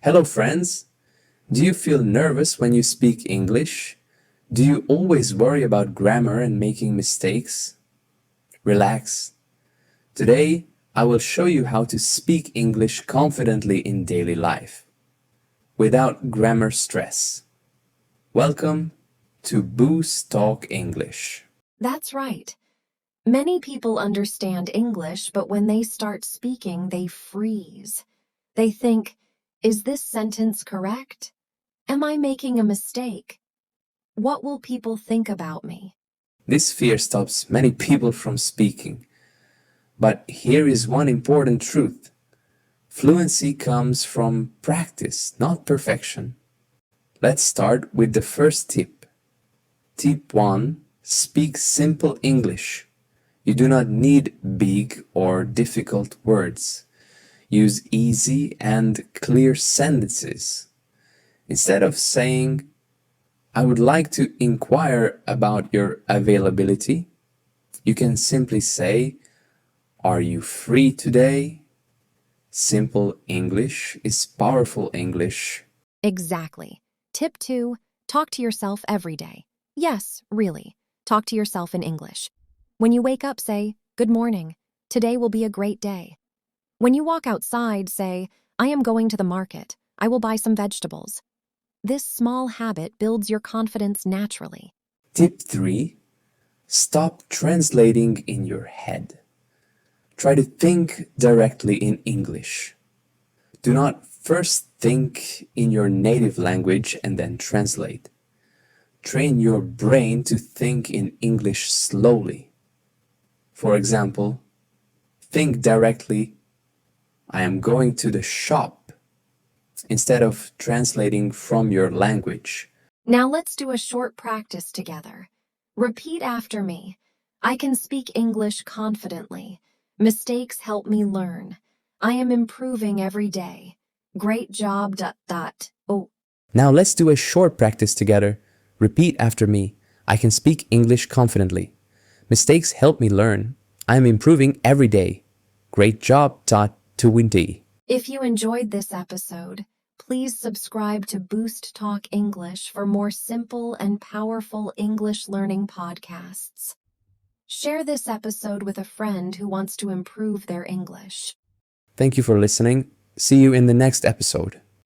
Hello, friends. Do you feel nervous when you speak English? Do you always worry about grammar and making mistakes? Relax. Today, I will show you how to speak English confidently in daily life, without grammar stress. Welcome to BoostTalk English. That's right. Many people understand English, but when they start speaking, they freeze. They think, is this sentence correct? Am I making a mistake? What will people think about me? This fear stops many people from speaking. But here is one important truth. Fluency comes from practice, not perfection. Let's start with the first tip. Tip 1. Speak simple English. You do not need big or difficult words. Use easy and clear sentences. Instead of saying, I would like to inquire about your availability, you can simply say, are you free today? Simple English is powerful English. Exactly. Tip 2, talk to yourself every day. Yes, really. Talk to yourself in English. When you wake up, say, good morning. Today will be a great day. When you walk outside, say, I am going to the market. I will buy some vegetables. This small habit builds your confidence naturally. Tip 3. Stop translating in your head. Try to think directly in English. Do not first think in your native language and then translate. Train your brain to think in English slowly. For example, think directly, I am going to the shop, instead of translating from your language. Now let's do a short practice together. Repeat after me. I can speak English confidently. Mistakes help me learn. I am improving every day. Great job. Oh. Now let's do a short practice together. Repeat after me. I can speak English confidently. Mistakes help me learn. I am improving every day. Great job. 20. If you enjoyed this episode, please subscribe to Boost Talk English for more simple and powerful English learning podcasts. Share this episode with a friend who wants to improve their English. Thank you for listening. See you in the next episode.